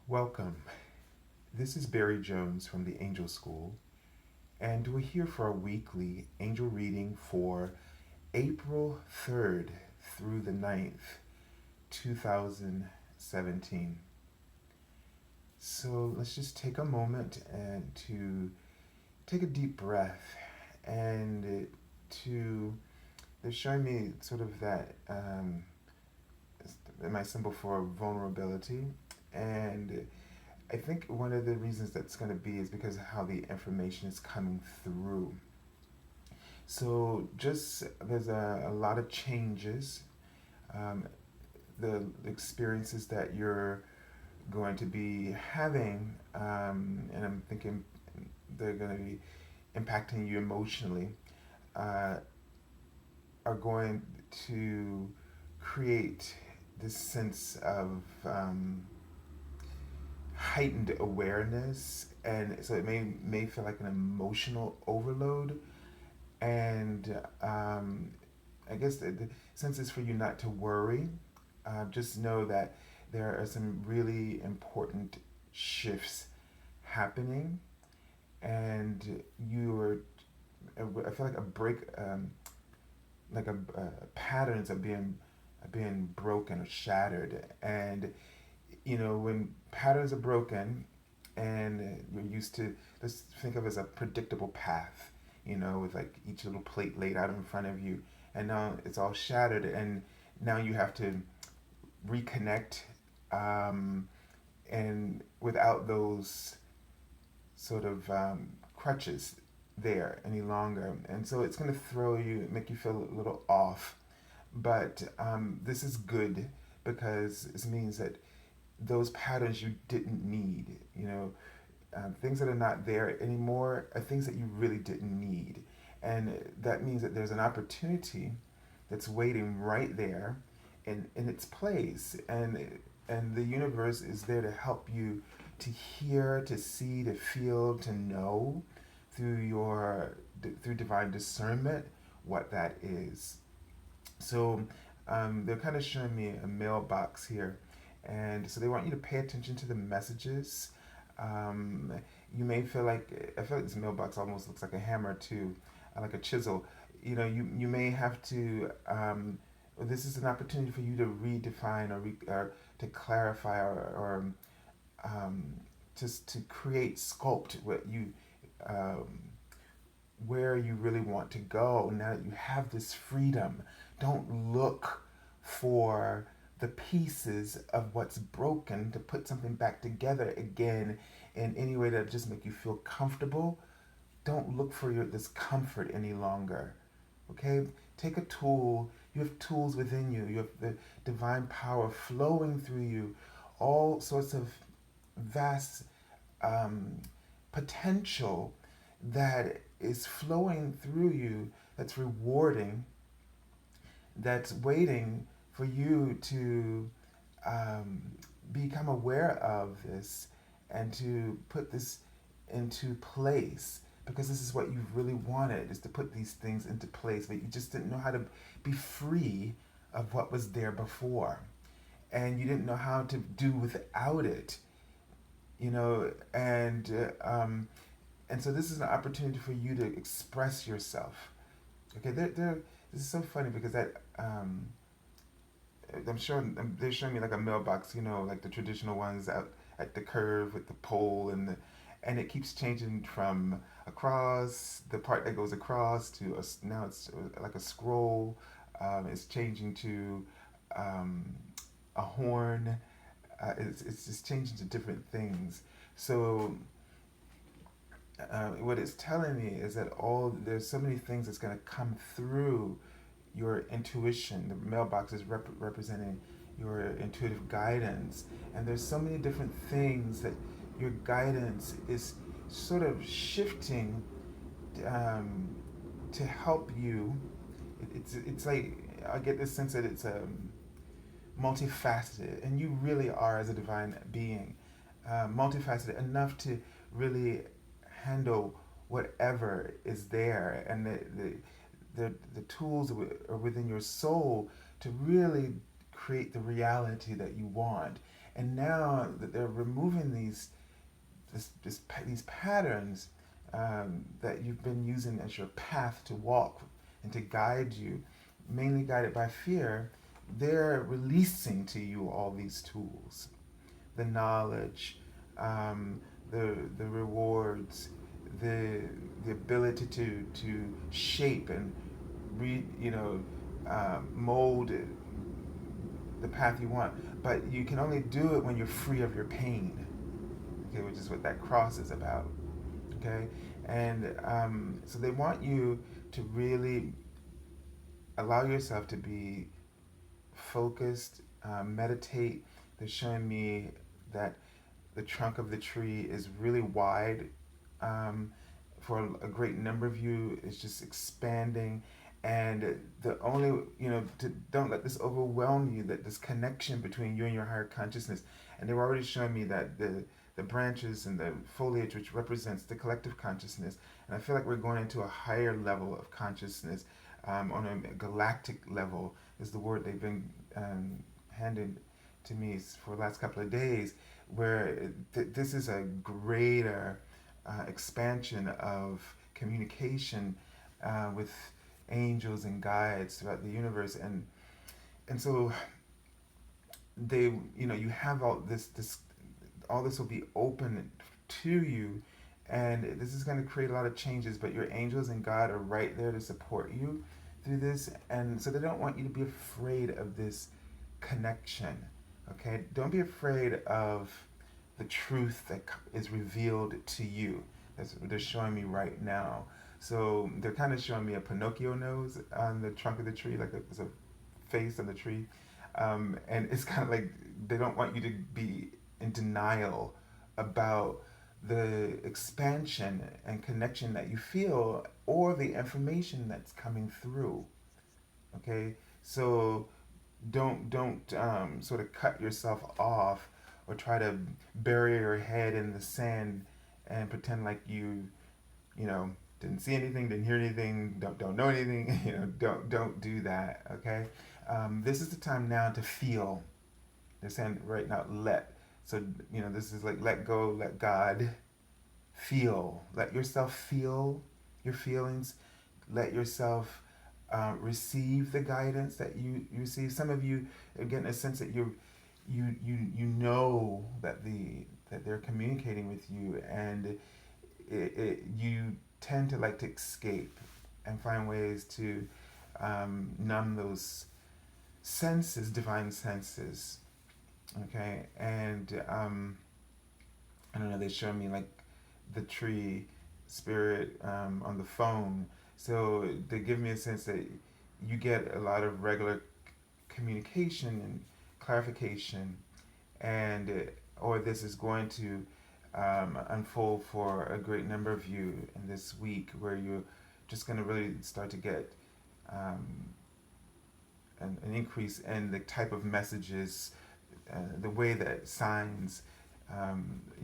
Welcome. This is Barry Jones from the Angel School, and we're here for a weekly angel reading for April 3rd through the 9th, 2017. So let's just take a moment and to take a deep breath and to, they're showing me sort of that, my symbol for vulnerability. And I think one of the reasons that's going to be is because of how the information is coming through. So just there's a lot of changes. Um, the experiences that you're going to be having, and I'm thinking they're going to be impacting you emotionally, uh, are going to create this sense of heightened awareness, and so it may feel like an emotional overload. And I guess the sense is for you not to worry. Just know that there are some really important shifts happening, and you're. I feel like a break, like patterns are being broken or shattered, and when patterns are broken and you're used to, let's think of it as a predictable path, with like each little plate laid out in front of you, and now it's all shattered, and now you have to reconnect, and without those sort of crutches there any longer. And so it's going to throw you, make you feel a little off. But this is good because this means that those patterns you didn't need, things that are not there anymore are things that you really didn't need. And that means that there's an opportunity that's waiting right there in its place. And the universe is there to help you to hear, to see, to feel, to know through divine discernment what that is. So they're kind of showing me a mailbox here. And so they want you to pay attention to the messages. Um, you may feel like, I feel like this mailbox almost looks like a hammer too, like a chisel. You may have to, this is an opportunity for you to redefine or to clarify or just to create, sculpt um, where you really want to go now that you have this freedom. Don't look for the pieces of what's broken to put something back together again in any way that just make you feel comfortable. Don't look for your discomfort any longer. Okay? Take a tool. You have tools within you. You have the divine power flowing through you. All sorts of vast um, potential that is flowing through you, that's rewarding, that's waiting for you to um, become aware of this and to put this into place, because this is what you've really wanted, is to put these things into place, but you just didn't know how to be free of what was there before, and you didn't know how to do without it, and so this is an opportunity for you to express yourself. Okay, this is so funny because I'm sure they're showing me like a mailbox, like the traditional ones out at the curve with the pole and it keeps changing from across the part that goes across to now it's like a scroll. It's changing to um, a horn. It's just changing to different things. So what it's telling me is that there's so many things that's going to come through your intuition. The mailbox is representing your intuitive guidance, and there's so many different things that your guidance is sort of shifting um, to help you. It's like I get this sense that it's multifaceted, and you really are, as a divine being, multifaceted enough to really handle whatever is there, and the tools are within your soul to really create the reality that you want. And now that they're removing these patterns that you've been using as your path to walk and to guide you, mainly guided by fear, they're releasing to you all these tools, the knowledge, um, the rewards, the ability to shape and mold the path you want. But you can only do it when you're free of your pain. Okay, which is what that cross is about. Okay, and so they want you to really allow yourself to be focused, meditate. They're showing me that the trunk of the tree is really wide. For a great number of you, it's just expanding. And the only, don't let this overwhelm you, that this connection between you and your higher consciousness. And they were already showing me that the branches and the foliage, which represents the collective consciousness. And I feel like we're going into a higher level of consciousness, on a galactic level, is the word they've been handed to me for the last couple of days, where this is a greater expansion of communication with angels and guides throughout the universe, and so they, you have all this will be open to you, and this is going to create a lot of changes. But your angels and God are right there to support you through this, and so they don't want you to be afraid of this connection. Okay, don't be afraid of the truth that is revealed to you. That's what they're showing me right now. So they're kind of showing me a Pinocchio nose on the trunk of the tree, like it's a face on the tree. And it's kind of like they don't want you to be in denial about the expansion and connection that you feel, or the information that's coming through. Okay, so don't sort of cut yourself off or try to bury your head in the sand and pretend like you know didn't see anything, didn't hear anything, don't know anything. Don't do that. Okay, this is the time now to feel. They're saying right now, let. So this is like let go, let God feel. Let yourself feel your feelings. Let yourself receive the guidance that you receive. Some of you are getting a sense that you know that they're communicating with you, and you tend to like to escape and find ways to numb those senses, divine senses. Okay, and I don't know. They show me like the tree spirit on the phone, so they give me a sense that you get a lot of regular communication and clarification, and or this is going to unfold for a great number of you in this week, where you're just going to really start to get um, an increase in the type of messages, the way that signs.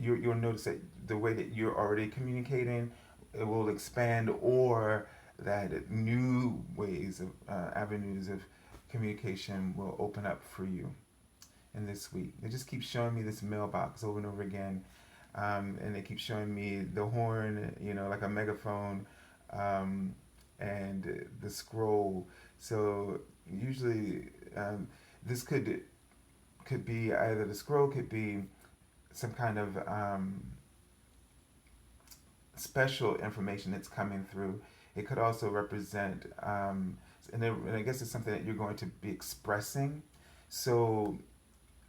You'll notice that the way that you're already communicating, it will expand, or that new ways of avenues of communication will open up for you in this week. They just keep showing me this mailbox over and over again, and they keep showing me the horn, like a megaphone, and the scroll. So usually, this could be either the scroll could be some kind of special information that's coming through. It could also represent, and I guess it's something that you're going to be expressing. So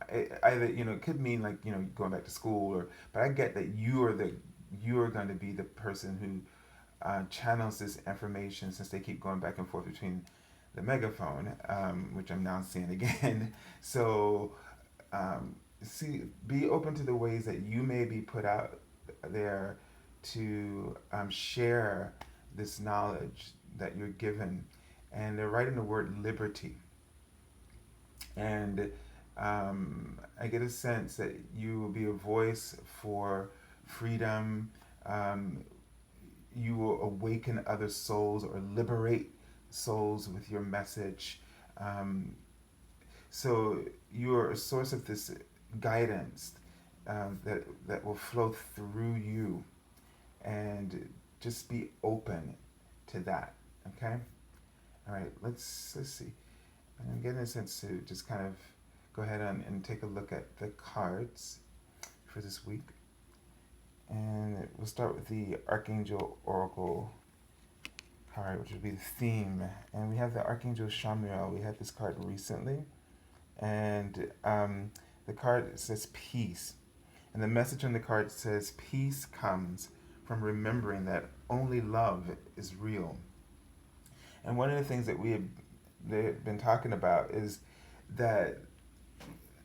either it could mean like going back to school, but I get that you are going to be the person who channels this information, since they keep going back and forth between the megaphone, which I'm now seeing again. So be open to the ways that you may be put out there to share this knowledge that you're given. And they're writing the word liberty. And I get a sense that you will be a voice for freedom. You will awaken other souls or liberate souls with your message. So you're a source of this guidance that will flow through you, and just be open to that. Okay. All right. Let's see. I'm getting a sense to just kind of go ahead and take a look at the cards for this week. And we'll start with the Archangel Oracle card, which would be the theme. And we have the Archangel Chamuel. We had this card recently. And the card says peace. And the message on the card says peace comes from remembering that only love is real. And one of the things that they've been talking about is that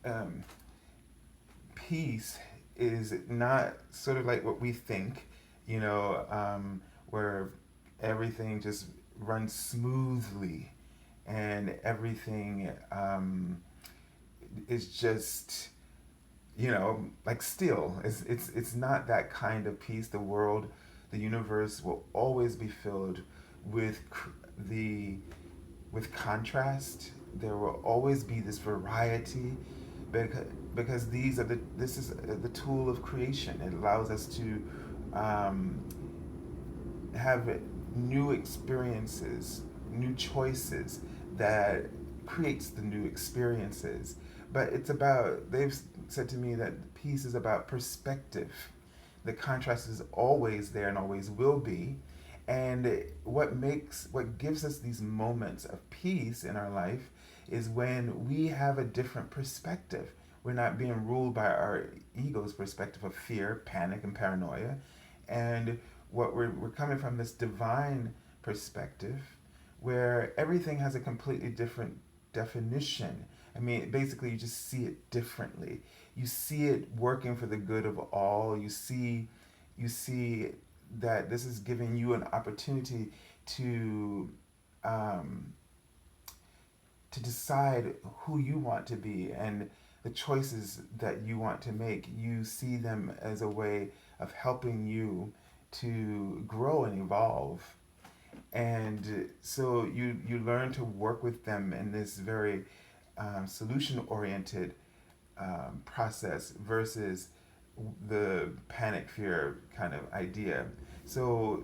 um, peace is not sort of like what we think, where everything just runs smoothly and everything is just, like still. It's not that kind of peace. The world, the universe will always be filled with with contrast. There will always be this variety, because this is the tool of creation. It allows us to have new experiences, new choices that creates the new experiences. But they've said to me that peace is about perspective. The contrast is always there and always will be. And what gives us these moments of peace in our life is when we have a different perspective. We're not being ruled by our ego's perspective of fear, panic, and paranoia. And we're coming from this divine perspective where everything has a completely different definition. I mean, basically, you just see it differently. You see it working for the good of all. You see that this is giving you an opportunity um, to decide who you want to be and the choices that you want to make. You see them as a way of helping you to grow and evolve. And so you learn to work with them in this very solution oriented process versus the panic fear kind of idea. So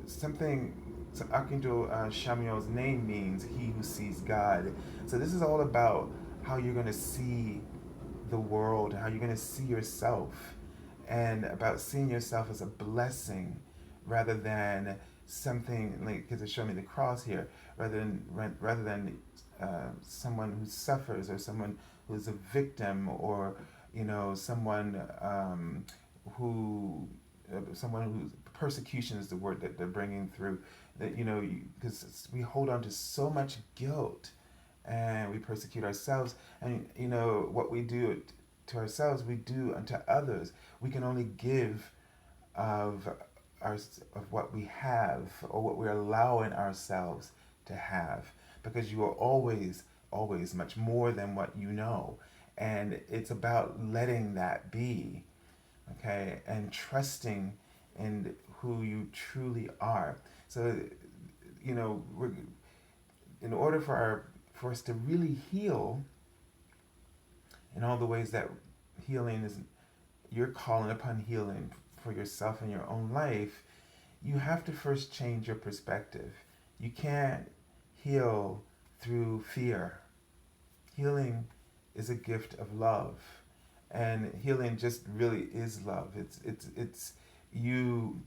Archangel Shamuel's name means he who sees God. So this is all about how you're going to see the world, how you're going to see yourself, and about seeing yourself as a blessing rather than something, like, because it's showing me the cross here, rather than someone who suffers, or someone who's a victim, or someone who someone whose persecution is the word that they're bringing through. That because we hold on to so much guilt, and we persecute ourselves, and what we do to ourselves, we do unto others. We can only give of of what we have, or what we're allowing ourselves to have, because you are always much more than what you know. And it's about letting that be, okay, and trusting in who you truly are. So we're, in order for us to really heal in all the ways that healing is, you're calling upon healing for yourself in your own life, you have to first change your perspective. You can't heal through fear. Healing is a gift of love, and healing just really is love. It's you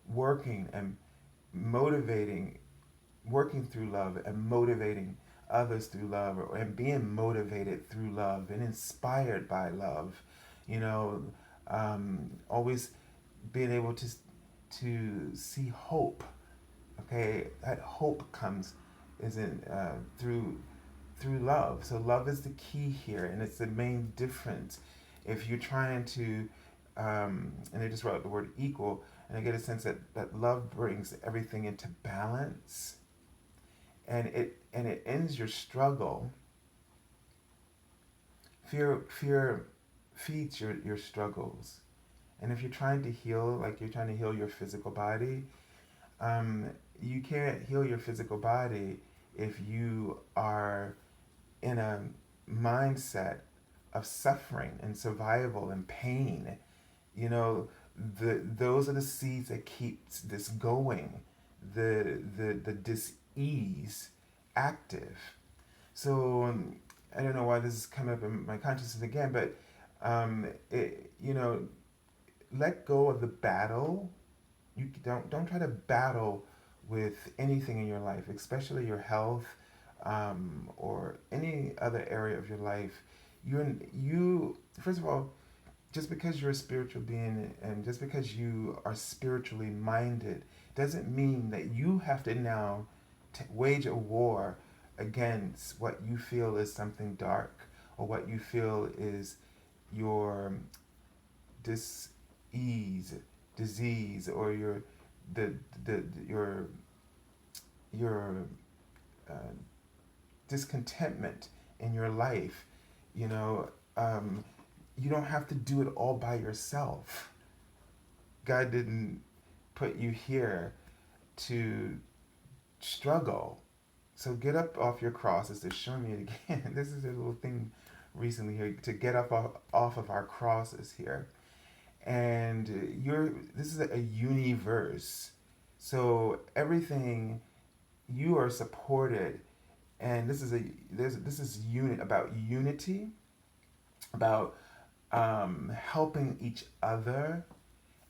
working and motivating, working through love and motivating others through love, and being motivated through love and inspired by love. Always being able to see hope. Okay, that hope comes is in through love. So love is the key here, and it's the main difference. If you're trying to, and they just wrote the word equal, and I get a sense that love brings everything into balance, and it ends your struggle. Fear feeds your struggles. And if you're trying to heal, like you're trying to heal your physical body, you can't heal your physical body if you are in a mindset of suffering and survival and pain. You know, those are the seeds that keeps this going, the dis-ease active. So I don't know why this is coming up in my consciousness again, but you know, let go of the battle. You don't try to battle with anything in your life, especially your health, or any other area of your life. You first of all, just because you're a spiritual being and just because you are spiritually minded doesn't mean that you have to now wage a war against what you feel is something dark or what you feel is your dis-ease, disease, or the, the your uh, discontentment in your life. You know, you don't have to do it all by yourself. God didn't put you here to struggle. So get up off your crosses. They're showing me it again. This is a little thing recently here to get up off of our crosses here. And this is a universe. So everything you are supported, and this is about unity, about helping each other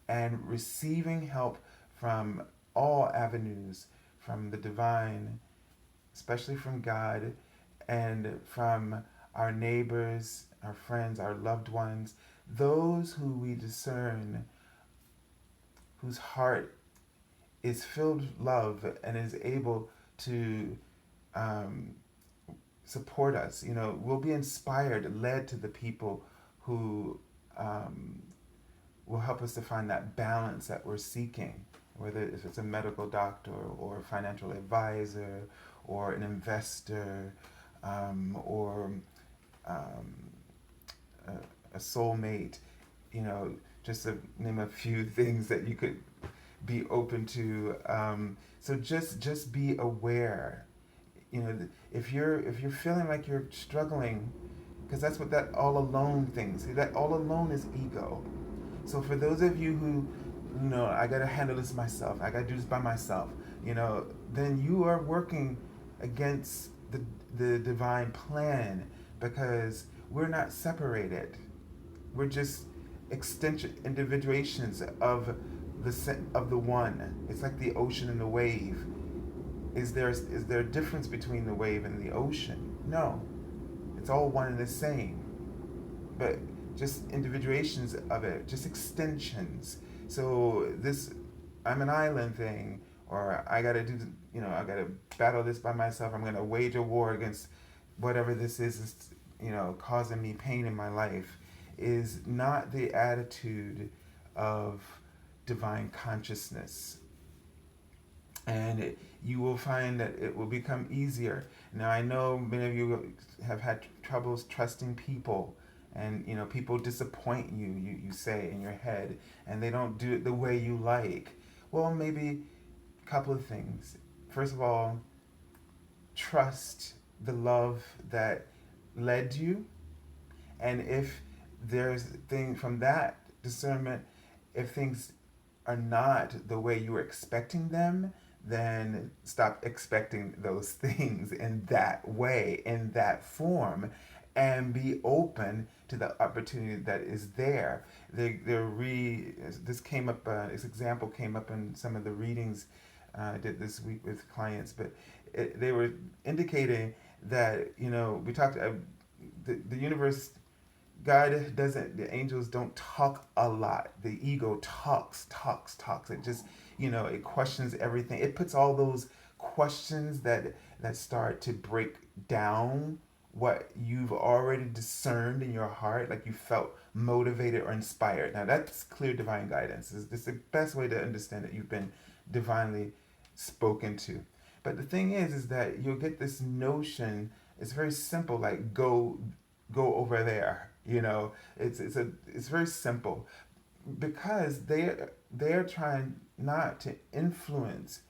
and receiving help from all avenues, from the divine, especially from God, and from our neighbors, our friends, our loved ones, those who we discern, whose heart is filled with love and is able to um, support us. You know, we'll be inspired, led to the people who will help us to find that balance that we're seeking, whether if it's a medical doctor or a financial advisor or an investor, or um, a soulmate, you know, just to name a few things that you could be open to. So just be aware. You know, if you're feeling like you're struggling, because that's what that all alone thing. See, that all alone is ego. So for those of you who, I gotta handle this myself, I gotta do this by myself, then you are working against the divine plan, because we're not separated. We're just extension individuations of the one. It's like the ocean and the wave. Is there a difference between the wave and the ocean? No. It's all one and the same. But just individuations of it, just extensions. So this I'm an island thing, or I gotta do, I gotta battle this by myself. I'm gonna wage a war against whatever this is, causing me pain in my life, is not the attitude of divine consciousness. And you will find that it will become easier. Now, I know many of you have had troubles trusting people, and people disappoint you, you say in your head, and they don't do it the way you like. Well, maybe a couple of things. First of all, trust the love that led you, and if there's things from that discernment, if things are not the way you were expecting them, then stop expecting those things in that way, in that form, and be open to the opportunity that is there. This came up. This example came up in some of the readings I did this week with clients, but they were indicating that we talked. The universe, God doesn't, the angels don't talk a lot. The ego talks. It just, it questions everything. It puts all those questions that start to break down what you've already discerned in your heart, like you felt motivated or inspired. Now that's clear divine guidance. It's the best way to understand that you've been divinely spoken to. But the thing is that you'll get this notion. It's very simple, like go over there. It's very simple, because they're trying not to influence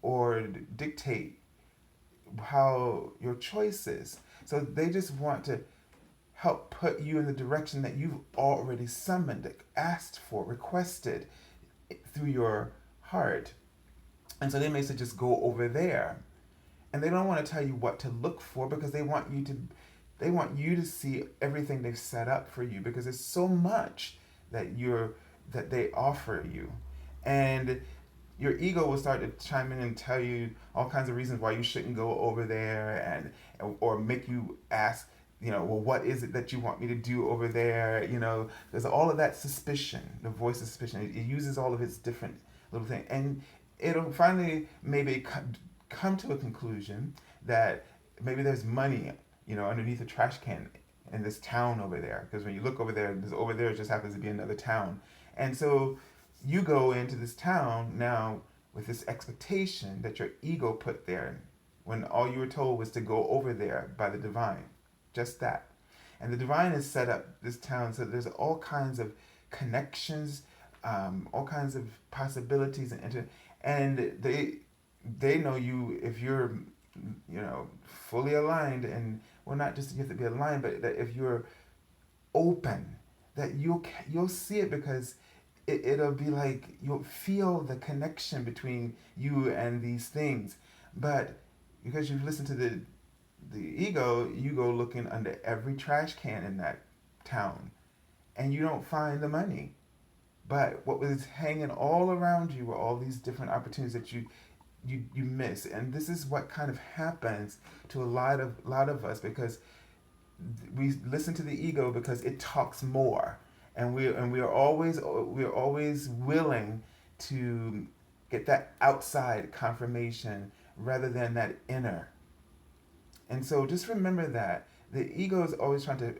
or dictate how your choice is. So they just want to help put you in the direction that you've already summoned, asked for, requested through your heart. And so they may say, just go over there. And they don't want to tell you what to look for because they want you to see everything they've set up for you, because there's so much that they offer you. And your ego will start to chime in and tell you all kinds of reasons why you shouldn't go over there, and or make you ask, well, what is it that you want me to do over there? There's all of that suspicion, the voice of suspicion. It uses all of its different little things, and it'll finally maybe come to a conclusion that maybe there's money, underneath a trash can in this town over there. Because when you look over there, this over there just happens to be another town. And so you go into this town now with this expectation that your ego put there, when all you were told was to go over there by the divine. Just that. And the divine has set up this town so there's all kinds of connections, all kinds of possibilities, and they know you if you're fully aligned. And well, not just you have to be aligned, but that if you're open, that you'll see it, because it'll be like you'll feel the connection between you and these things. But because you've listened to the ego, you go looking under every trash can in that town, and you don't find the money. But what was hanging all around you were all these different opportunities that you miss. And this is what kind of happens to a lot of us, because we listen to the ego because it talks more, and we're always willing to get that outside confirmation rather than that inner. And so just remember that the ego is always trying to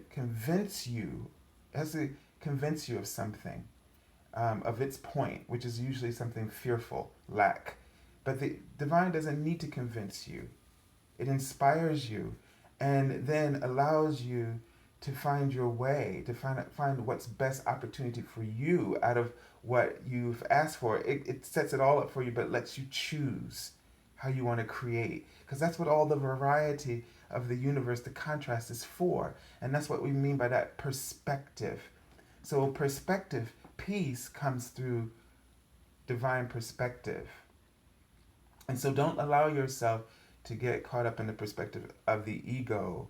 convince you, it has to convince you of something, of its point, which is usually something fearful, lack. But the divine doesn't need to convince you. It inspires you, and then allows you to find your way, to find what's best opportunity for you out of what you've asked for. It sets it all up for you, but lets you choose how you want to create. Because that's what all the variety of the universe, the contrast, is for. And that's what we mean by that perspective. So perspective, peace, comes through divine perspective. And so don't allow yourself to get caught up in the perspective of the ego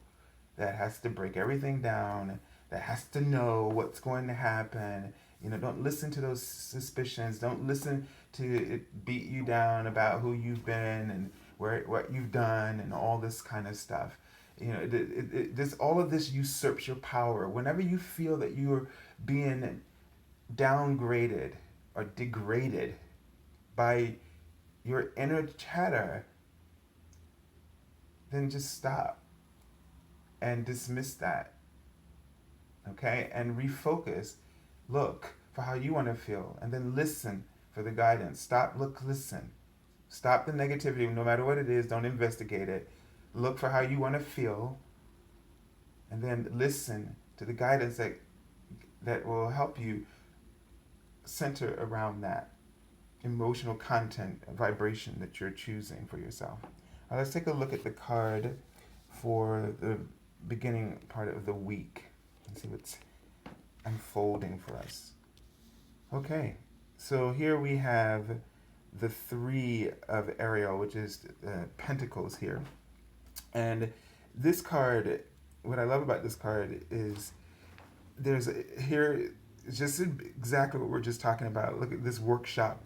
that has to break everything down, that has to know what's going to happen. Don't listen to those suspicions. Don't listen to it beat you down about who you've been and what you've done and all this kind of stuff. All of this usurps your power. Whenever you feel that you're being downgraded or degraded by your inner chatter, then just stop and dismiss that. Okay? And refocus. Look for how you want to feel, and then listen for the guidance. Stop, look, listen. Stop the negativity, no matter what it is. Don't investigate it. Look for how you want to feel, and then listen to the guidance that will help you center around that emotional content, vibration that you're choosing for yourself. Let's take a look at the card for the beginning part of the week and see what's unfolding for us. Okay, so here we have the Three of Ariel, which is Pentacles here. And this card, what I love about this card is here is just exactly what we're just talking about. Look at this workshop,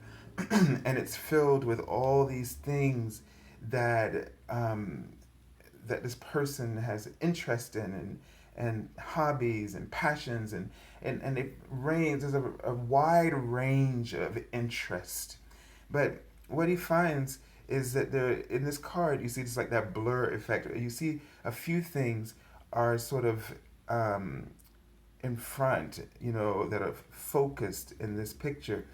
and it's filled with all these things that that this person has interest in, and hobbies and passions, and there's a wide range of interest. But what he finds is that in this card, you see just like that blur effect. You see a few things are sort of in front, that are focused in this picture.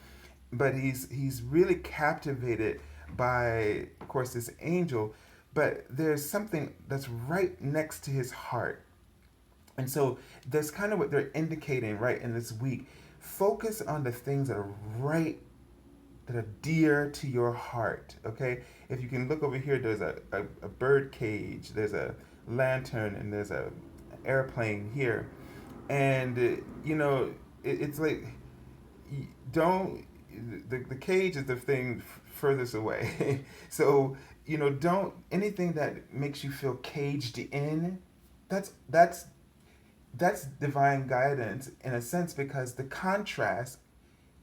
But he's really captivated by, of course, this angel. But there's something that's right next to his heart. And so that's kind of what they're indicating right in this week. Focus on the things that are dear to your heart, okay? If you can look over here, there's a bird cage, there's a lantern, and there's airplane here, and it's like, don't, the cage is the thing furthest away. So don't, anything that makes you feel caged in, that's that's divine guidance in a sense, because the contrast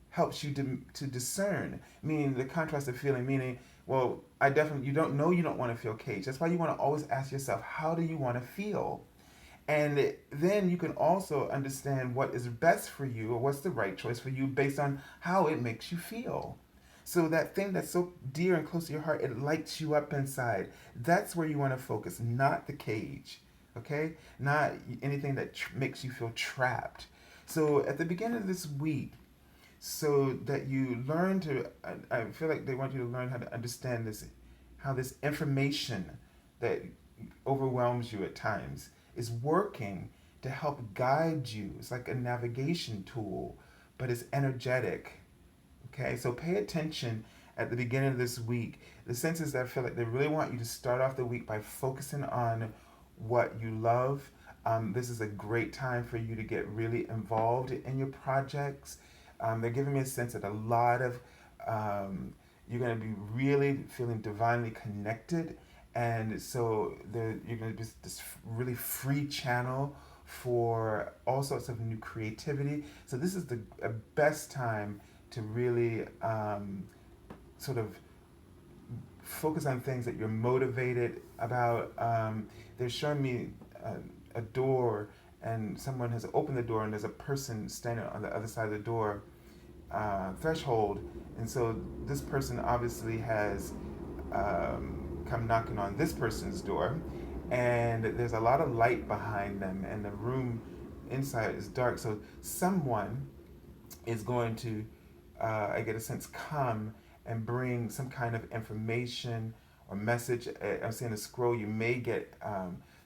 helps you to discern, meaning the contrast of feeling, meaning, well, I definitely, you don't know, you don't want to feel caged. That's why you want to always ask yourself, how do you want to feel? And then you can also understand what is best for you, or what's the right choice for you, based on how it makes you feel. So that thing that's so dear and close to your heart, it lights you up inside. That's where you want to focus, not the cage. Okay? Not anything that makes you feel trapped. So at the beginning of this week, so that you learn to, I feel like they want you to learn how to understand this, how this information that overwhelms you at times is working to help guide you. It's like a navigation tool, but it's energetic. Okay, so pay attention at the beginning of this week. The senses that I feel like they really want you to start off the week by focusing on what you love. This is a great time for you to get really involved in your projects. They're giving me a sense that a lot of, you're going to be really feeling divinely connected. And so you're going to be this really free channel for all sorts of new creativity. So this is the best time to really sort of focus on things that you're motivated about. They're showing me a door, and someone has opened the door, and there's a person standing on the other side of the door threshold. And so this person obviously has come knocking on this person's door, and there's a lot of light behind them, and the room inside is dark. So someone is going to, I get a sense, come and bring some kind of information or message. I'm seeing a scroll. You may get,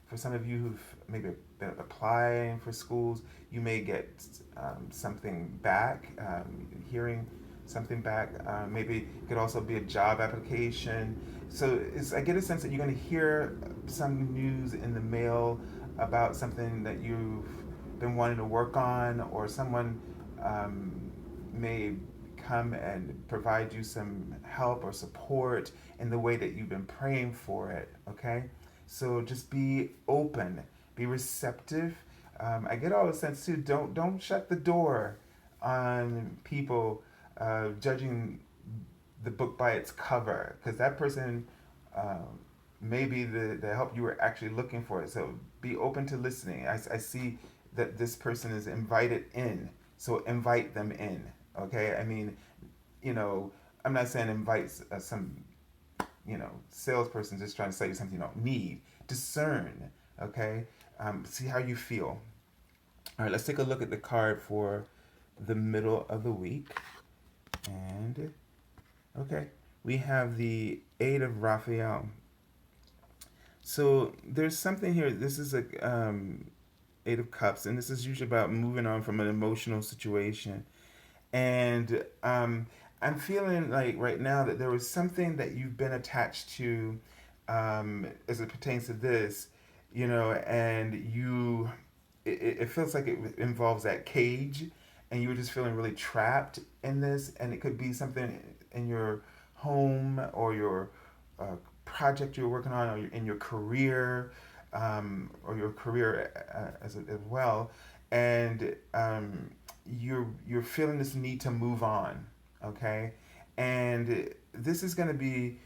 for some of you who've maybe been applying for schools, you may get something back, hearing something back. Maybe it could also be a job application. So I get a sense that you're going to hear some news in the mail about something that you've been wanting to work on, or someone may come and provide you some help or support in the way that you've been praying for it. Okay, so just be open, be receptive. I get all the sense too. Don't shut the door on people judging the book by its cover, because that person may be the help you were actually looking for. So be open to listening. I see that this person is invited in, so invite them in. Okay, I mean, I'm not saying invite some, salesperson just trying to sell you something you don't need. Discern. Okay, see how you feel. All right, let's take a look at the card for the middle of the week. And okay, we have the Eight of Raphael. So there's something here. This is a Eight of Cups, and this is usually about moving on from an emotional situation. And I'm feeling like right now that there was something that you've been attached to, as it pertains to this, and it feels like it involves that cage, and you were just feeling really trapped in this. And it could be something in your home, or your project you're working on, or in your career, or your career as well. And you're feeling this need to move on. Okay, and this is going to be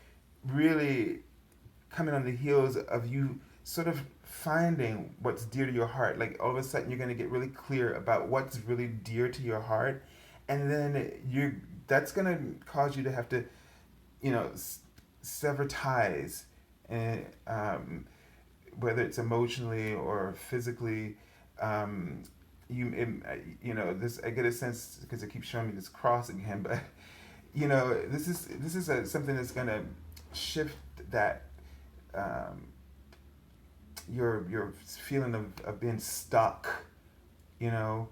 really coming on the heels of you sort of finding what's dear to your heart. Like all of a sudden you're going to get really clear about what's really dear to your heart, and then that's going to cause you to have to, sever ties, and whether it's emotionally or physically. This, I get a sense, because it keeps showing me this cross again, but this is something that's going to shift that, your feeling of being stuck, and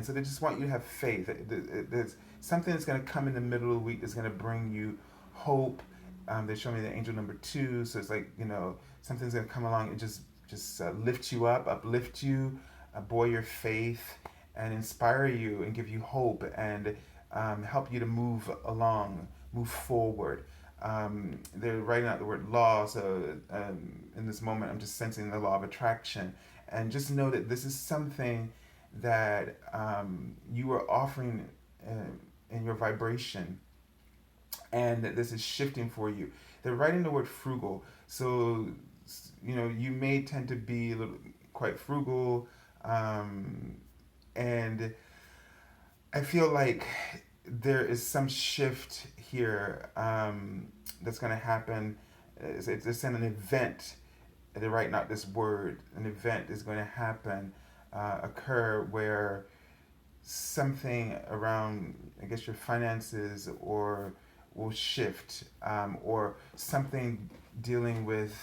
so they just want you to have faith. There's something that's going to come in the middle of the week that's going to bring you hope. They show me the angel number 2, so it's like, something's going to come along and just just lift you up, uplift you, buoy your faith, and inspire you and give you hope and help you to move along, move forward. They're writing out the word law, so in this moment, I'm just sensing the law of attraction. And just know that this is something that you are offering in your vibration, and that this is shifting for you. They're writing the word frugal, so you may tend to be a little quite frugal, um, and I feel like there is some shift here that's going to happen. It's in an event. They're writing out this word. An event is going to happen, occur where something around, I guess, your finances or will shift, or something dealing with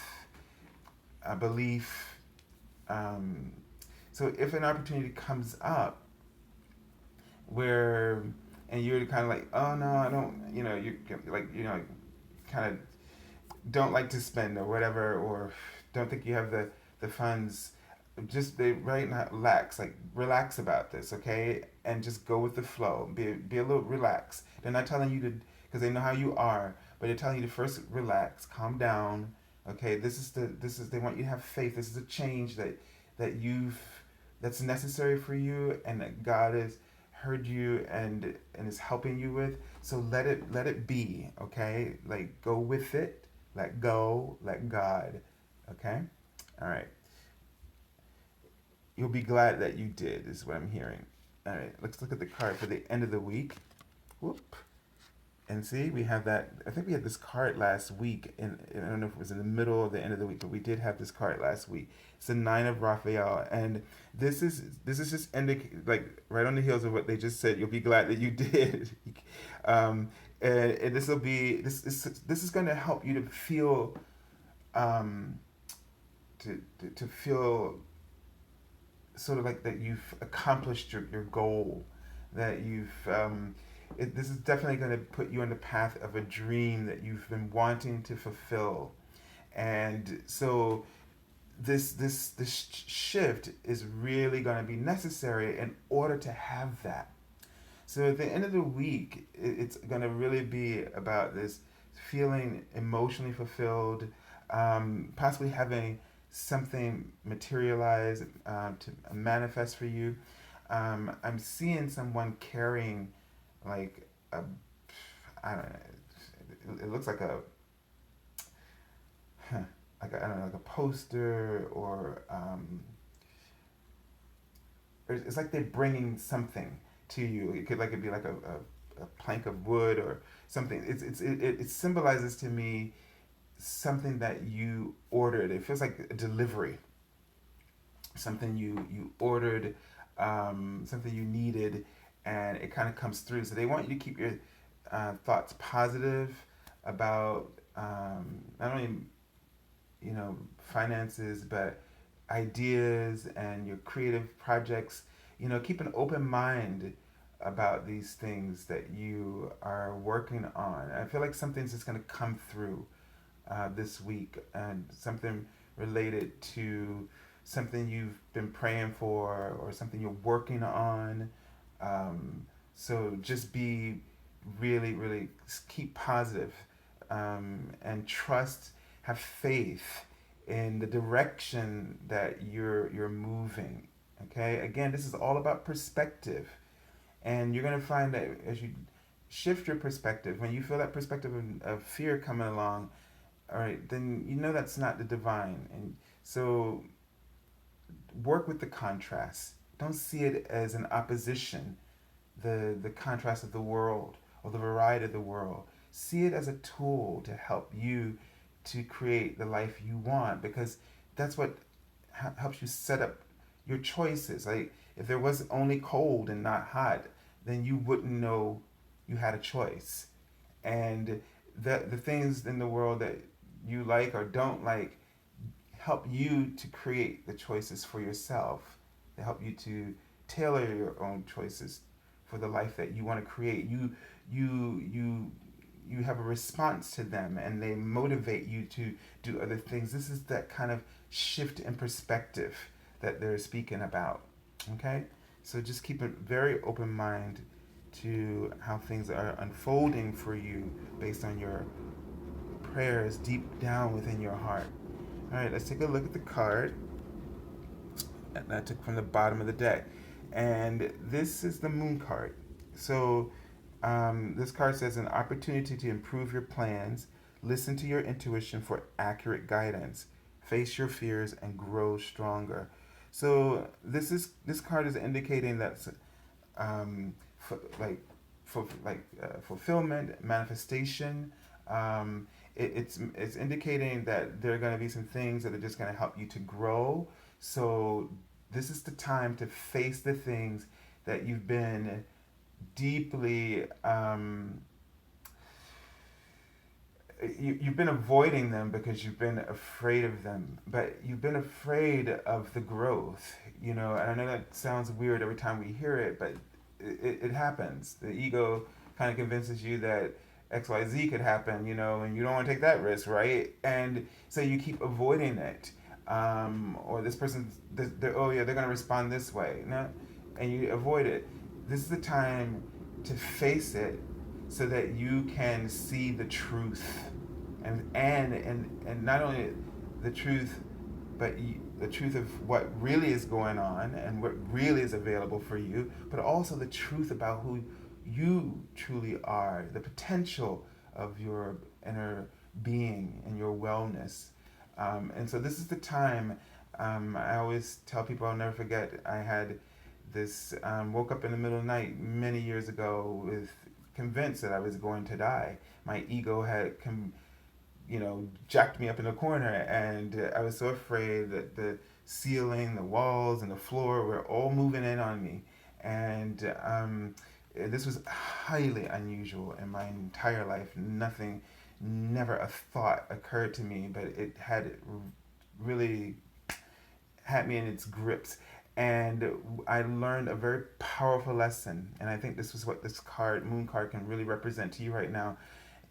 a belief. Um, so if an opportunity comes up where, and you're kind of like, oh no, I don't, you like, kind of don't like to spend or whatever, or don't think you have the funds, just they right now relax, like relax about this, okay, and just go with the flow. Be a little relaxed. They're not telling you to, because they know how you are, but they're telling you to first relax, calm down. Okay, this is they want you to have faith. This is a change that you've that's necessary for you, and that God has heard you and is helping you with. So let it be. Okay, like go with it. Let go. Let God. Okay, all right. You'll be glad that you did, is what I'm hearing. All right, let's look at the card for the end of the week. Whoop. And see, we have that. I think we had this card last week, and I don't know if it was in the middle or the end of the week, but we did have this card last week. It's the Nine of Raphael, and this is just like right on the heels of what they just said. You'll be glad that you did, and this will be this is going to help you to feel um, to feel sort of like that you've accomplished your goal, that this is definitely going to put you on the path of a dream that you've been wanting to fulfill. And so this shift is really going to be necessary in order to have that. So at the end of the week, it's going to really be about this feeling emotionally fulfilled, possibly having something materialize, to manifest for you. I'm seeing someone carrying like a, I don't know, it looks like huh, I don't know, like a poster, or it's like they're bringing something to you. It be like a plank of wood or something. It symbolizes to me something that you ordered. It feels like a delivery. Something you ordered, something you needed, and it kind of comes through. So they want you to keep your thoughts positive about not only finances, but ideas and your creative projects. Keep an open mind about these things that you are working on. I feel like something's just going to come through this week, and something related to something you've been praying for or something you're working on. So just be really, really keep positive, and trust, have faith in the direction that you're moving. Okay, again, this is all about perspective, and you're gonna find that as you shift your perspective, when you feel that perspective of fear coming along, all right, then that's not the divine. And so work with the contrast. Don't see it as an opposition, the contrast of the world or the variety of the world. See it as a tool to help you to create the life you want, because that's what helps you set up your choices. Like if there was only cold and not hot, then you wouldn't know you had a choice. And the things in the world that you like or don't like help you to create the choices for yourself. They help you to tailor your own choices for the life that you want to create. You you have a response to them and they motivate you to do other things. This is that kind of shift in perspective that they're speaking about. Okay? So just keep a very open mind to how things are unfolding for you based on your prayers deep down within your heart. All right, let's take a look at the card that I took from the bottom of the deck. And this is the moon card. So this card says an opportunity to improve your plans, listen to your intuition for accurate guidance, face your fears, and grow stronger. So this card is indicating that for, fulfillment, manifestation. It's indicating that there are going to be some things that are just going to help you to grow. So this is the time to face the things that you've been deeply you've been avoiding them because you've been afraid of them, but you've been afraid of the growth, and I know that sounds weird every time we hear it, but it happens. The ego kind of convinces you that XYZ could happen, and you don't want to take that risk, right? And so you keep avoiding it. Or this person, oh yeah, they're going to respond this way. No, and you avoid it. This is the time to face it so that you can see the truth. And not only the truth, but the truth of what really is going on and what really is available for you, but also the truth about who you truly are, the potential of your inner being and your wellness. And so this is the time. I always tell people, I'll never forget, I had this, woke up in the middle of the night many years ago with convinced that I was going to die. My ego had jacked me up in the corner, and I was so afraid that the ceiling, the walls, and the floor were all moving in on me. And this was highly unusual in my entire life. Never a thought occurred to me, but it had really had me in its grips. And I learned a very powerful lesson, and I think this is what this card, moon card, can really represent to you right now.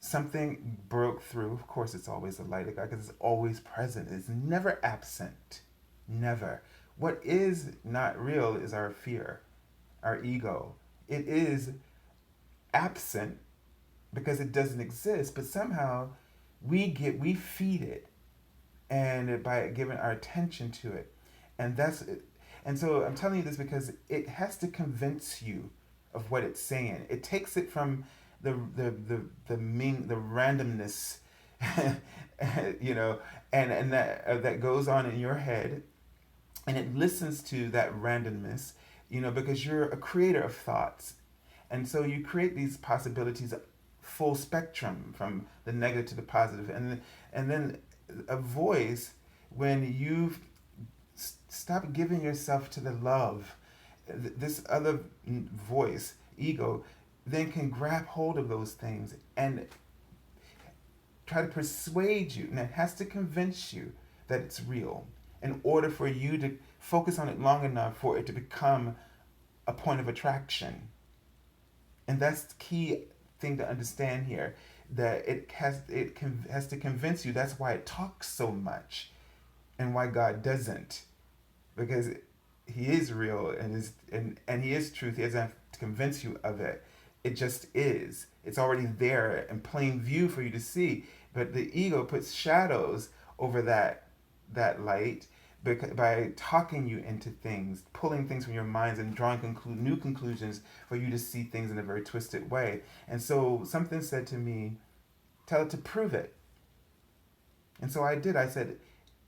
Something broke through. Of course, it's always the light of God because it's always present. It's never absent. Never. What is not real is our fear, our ego. It is absent because it doesn't exist, but somehow we feed it, and by giving our attention to it, and so I'm telling you this because it has to convince you of what it's saying. It takes it from the randomness, and that goes on in your head, and it listens to that randomness, because you're a creator of thoughts, and so you create these possibilities, full spectrum from the negative to the positive, and then a voice, when you've stopped giving yourself to the love, this other voice, ego, then can grab hold of those things and try to persuade you, and it has to convince you that it's real in order for you to focus on it long enough for it to become a point of attraction. And that's the key thing to understand here, that it has to convince you. That's why it talks so much, and why God doesn't, because He is real and He is truth. He doesn't have to convince you of it. It just is. It's already there in plain view for you to see. But the ego puts shadows over that light by talking you into things, pulling things from your minds and drawing new conclusions for you to see things in a very twisted way. And so something said to me, tell it to prove it. And so I did. I said,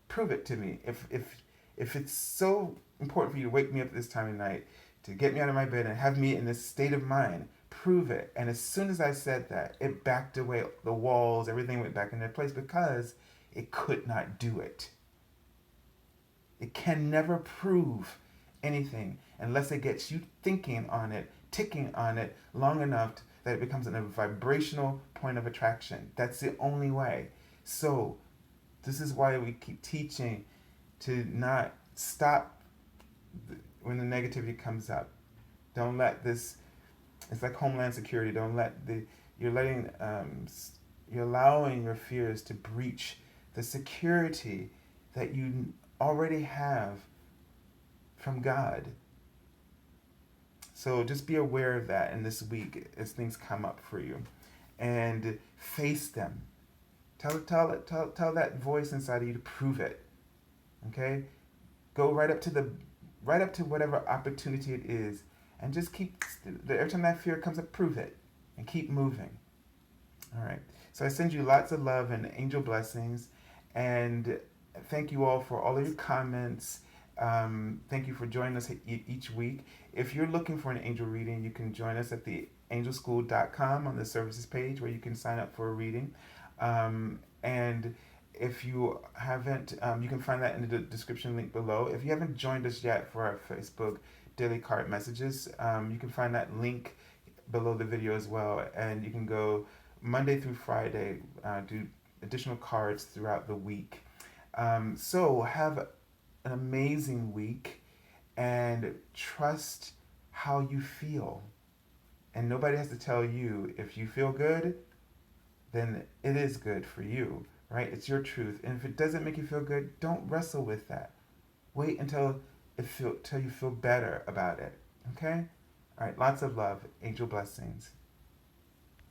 prove it to me. If it's so important for you to wake me up at this time of night, to get me out of my bed and have me in this state of mind, prove it. And as soon as I said that, it backed away. The walls, everything went back in their place because it could not do it. It can never prove anything unless it gets you thinking on it, ticking on it long enough that it becomes a vibrational point of attraction. That's the only way. So this is why we keep teaching to not stop when the negativity comes up. Don't let this, it's like Homeland Security, don't let the You're letting, you're allowing your fears to breach the security that you already have from God. So just be aware of that in this week as things come up for you, and face them. Tell that voice inside of you to prove it. Okay, go right up to whatever opportunity it is, and just keep. Every time that fear comes up, prove it, and keep moving. All right. So I send you lots of love and angel blessings, and thank you all for all of your comments. Thank you for joining us each week. If you're looking for an angel reading, you can join us at the angelschool.com on the services page where you can sign up for a reading. And if you haven't, you can find that in the description link below. If you haven't joined us yet for our Facebook daily card messages, you can find that link below the video as well. And you can go Monday through Friday, do additional cards throughout the week. So have an amazing week, and trust how you feel. And nobody has to tell you. If you feel good, then it is good for you, right? It's your truth. And if it doesn't make you feel good, don't wrestle with that. Wait until you feel better about it. Okay? All right, lots of love. Angel blessings.